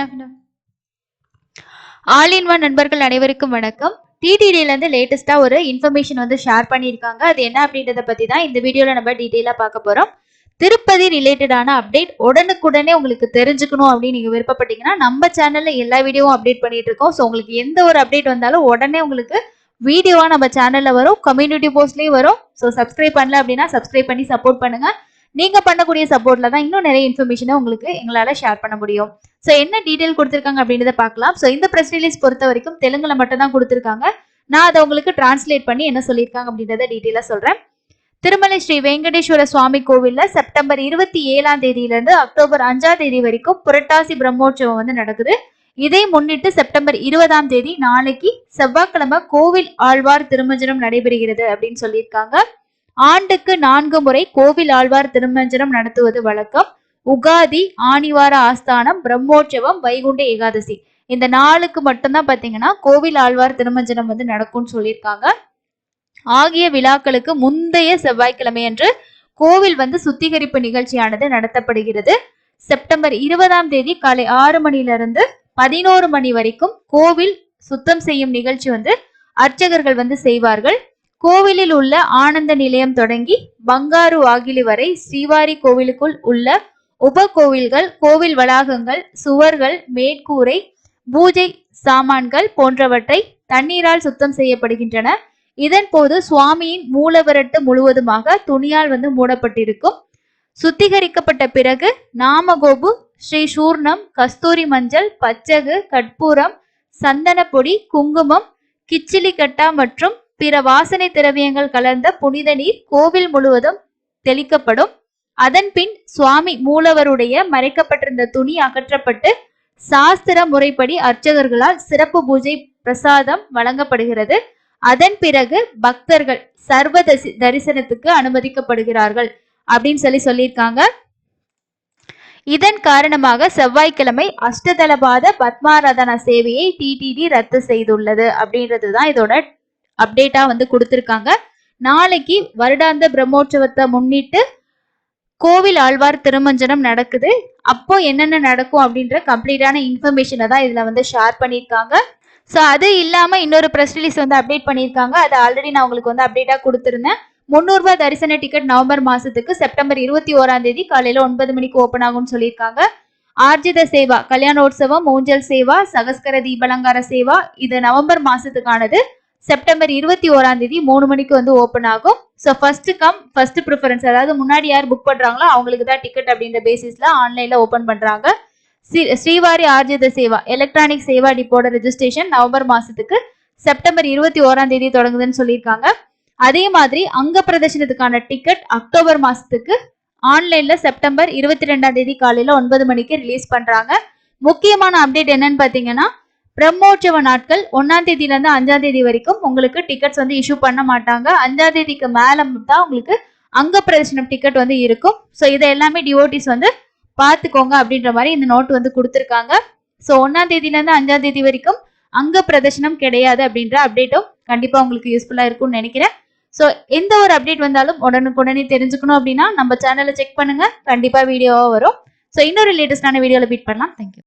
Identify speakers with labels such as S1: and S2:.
S1: afternoon. All in one நண்பர்கள் அனைவருக்கும் வணக்கம். டிடிடில இருந்து லேட்டஸ்டா ஒரு இன்ஃபர்மேஷன் வந்து ஷேர் பண்ணியிருக்காங்க. அது என்ன அப்படின்றத பத்தி தான் இந்த வீடியோல நம்ம டீடைலா பார்க்க போறோம். திருப்பதி ரிலேட்டடான அப்டேட் உடனுக்குடனே உங்களுக்கு தெரிஞ்சுக்கணும் அப்படின்னு நீங்க விருப்பப்பட்டீங்கன்னா நம்ம சேனல்ல எல்லா வீடியோவும் அப்டேட் பண்ணிட்டு இருக்கோம். ஸோ உங்களுக்கு எந்த ஒரு அப்டேட் வந்தாலும் உடனே உங்களுக்கு வீடியோவா நம்ம சேனல்ல வரும், கம்யூனிட்டி போஸ்ட்லயும் வரும். ஸோ சப்ஸ்கிரைப் பண்ணல அப்படின்னா சப்ஸ்கிரைப் பண்ணி சப்போர்ட் பண்ணுங்க. நீங்க பண்ணக்கூடிய சப்போர்ட்ல தான் இன்னும் நிறைய இன்ஃபர்மேஷனை உங்களுக்கு எங்களால ஷேர் பண்ண முடியும். ஸோ என்ன டீடைல் கொடுத்துருக்காங்க அப்படின்றத பார்க்கலாம். ஸோ இந்த ப்ரெஸ் ரிலீஸ் பொறுத்த வரைக்கும் தெலுங்குல மட்டும் தான் கொடுத்துருக்காங்க. நான் அதை உங்களுக்கு டிரான்ஸ்லேட் பண்ணி என்ன சொல்லியிருக்காங்க அப்படின்றத டீடைலா சொல்றேன். திருமலை ஸ்ரீ வெங்கடேஸ்வர சுவாமி கோவில்ல செப்டம்பர் 27ஆம் தேதியிலிருந்து அக்டோபர் 5ஆம் தேதி வரைக்கும் புரட்டாசி பிரம்மோற்சவம் வந்து நடக்குது. இதை முன்னிட்டு செப்டம்பர் 20ஆம் தேதி நாளைக்கு செவ்வாய்க்கிழமை கோவில் ஆழ்வார் திருமஞ்சனம் நடைபெறுகிறது அப்படின்னு சொல்லியிருக்காங்க. ஆண்டுக்கு 4 முறை கோவில் ஆழ்வார் திருமஞ்சனம் நடத்துவது வழக்கம். உகாதி, ஆணிவார ஆஸ்தானம், பிரம்மோற்சவம், வைகுண்ட ஏகாதசி இந்த 4க்கு மட்டும்தான் பாத்தீங்கன்னா கோவில் ஆழ்வார் திருமஞ்சனம் வந்து நடக்கும்னு சொல்லியிருக்காங்க. ஆகிய விழாக்களுக்கு முந்தைய செவ்வாய்க்கிழமை அன்று கோவில் வந்து சுத்திகரிப்பு நிகழ்ச்சியானது நடத்தப்படுகிறது. செப்டம்பர் 20ஆம் தேதி காலை 6 மணிலிருந்து 11 மணி வரைக்கும் கோவில் சுத்தம் செய்யும் நிகழ்ச்சி வந்து அர்ச்சகர்கள் வந்து செய்வார்கள். கோவிலில் உள்ள ஆனந்த நிலையம் தொடங்கி பங்காரு வாகிலி வரை ஸ்ரீவாரி கோவிலுக்குள் உள்ள உப கோவில்கள், கோவில் வளாகங்கள், சுவர்கள், மேற்கூரை, பூஜை சாமான்கள் போன்றவற்றை தண்ணீரால் சுத்தம் செய்யப்படுகின்றன. இதன் போது சுவாமியின் மூலவரட்டு முழுவதுமாக துணியால் வந்து மூடப்பட்டிருக்கும். சுத்திகரிக்கப்பட்ட பிறகு நாமகோபு, ஸ்ரீ சூர்ணம், கஸ்தூரி மஞ்சள், பச்சகு, கற்பூரம், சந்தன பொடி, குங்குமம், கிச்சிலி கட்டா மற்றும் பிற வாசனை திரவியங்கள் கலந்த புனித நீர் கோவில் முழுவதும் தெளிக்கப்படும். அதன் பின் சுவாமி மூலவருடைய மறைக்கப்பட்டிருந்த துணி அகற்றப்பட்டு சாஸ்திர முறைப்படி அர்ச்சகர்களால் சிறப்பு பூஜை பிரசாதம் வழங்கப்படுகிறது. அதன் பிறகு பக்தர்கள் சர்வ தரிசனத்துக்கு அனுமதிக்கப்படுகிறார்கள் அப்படின்னு சொல்லியிருக்காங்க. இதன் காரணமாக செவ்வாய்க்கிழமை அஷ்டதளபாத பத்மாராதனா சேவையை டிடிடி ரத்து செய்துள்ளது அப்படின்றதுதான் இதோட அப்டேட்டா வந்து கொடுத்திருக்காங்க. நாளைக்கு வருடாந்த பிரம்மோற்சவத்தை முன்னிட்டு கோவில் ஆழ்வார் திருமஞ்சனம் நடக்குது. அப்போ என்னென்ன நடக்கும் அப்படின்ற கம்ப்ளீட்டான இன்ஃபர்மேஷனை தான் இதுல வந்து ஷேர் பண்ணியிருக்காங்க. ஸோ அது இல்லாம இன்னொரு ப்ரெஸ் ரிலீஸ் வந்து அப்டேட் பண்ணியிருக்காங்க. அது ஆல்ரெடி நான் உங்களுக்கு வந்து அப்டேட்டா கொடுத்துருந்தேன். 300 ரூபாய் தரிசன டிக்கெட் நவம்பர் மாசத்துக்கு செப்டம்பர் 21ஆம் தேதி காலையில 9 மணிக்கு ஓபன் ஆகும்னு சொல்லியிருக்காங்க. ஆர்ஜித சேவா, கல்யாணோற்சவம், ஊஞ்சல் சேவா, சகஸ்கர தீபலங்கார சேவா இது நவம்பர் மாசத்துக்கானது. செப்டம்பர் 21ஆம் தேதி 3 மணிக்கு வந்து ஓபன் ஆகும். So first come first preference, அதாவது முன்னாடி யார் புக் பண்றாங்களோ அவங்களுக்கு தான் டிக்கெட் அப்படின்ற பேசிஸ்ல ஆன்லைன்ல ஓபன் பண்றாங்க. ஸ்ரீவாரி ஆர்ஜித சேவா எலக்ட்ரானிக் சேவா டிப்போட ரெஜிஸ்ட்ரேஷன் நவம்பர் மாசத்துக்கு செப்டம்பர் 21ஆம் தேதி தொடங்குதுன்னு சொல்லியிருக்காங்க. அதே மாதிரி அங்க பிரதர்ஷனத்துக்கான டிக்கெட் அக்டோபர் மாசத்துக்கு ஆன்லைன்ல செப்டம்பர் 22ஆம் தேதி காலையில 9 மணிக்கு ரிலீஸ் பண்றாங்க. முக்கியமான அப்டேட் என்னன்னு பாத்தீங்கன்னா பிரம்மோற்சவ நாட்கள் 1ஆம் தேதியில இருந்து 5ஆம் தேதி வரைக்கும் உங்களுக்கு டிக்கெட்ஸ் வந்து இஷ்யூ பண்ண மாட்டாங்க. 5ஆம் தேதிக்கு மேல தான் உங்களுக்கு அங்க பிரதர்ஷனம் டிக்கெட் வந்து இருக்கும். ஸோ இதை எல்லாமே டிவோட்டிஸ் வந்து பார்த்துக்கோங்க அப்படின்ற மாதிரி இந்த நோட் வந்து கொடுத்துருக்காங்க. ஸோ 1ஆம் தேதியில இருந்து 5ஆம் தேதி வரைக்கும் அங்க பிரதர்ஷனம் கிடையாது அப்படின்ற அப்டேட்டும் கண்டிப்பா உங்களுக்கு யூஸ்ஃபுல்லா இருக்கும்னு நினைக்கிறேன். ஸோ எந்த ஒரு அப்டேட் வந்தாலும் உடனுக்குடனே தெரிஞ்சுக்கணும் அப்படின்னா நம்ம சேனலை செக் பண்ணுங்க, கண்டிப்பா வீடியோவா வரும். ஸோ இன்னொரு லேட்டஸ்டான வீடியோல மீட் பண்ணலாம். தேங்க்யூ.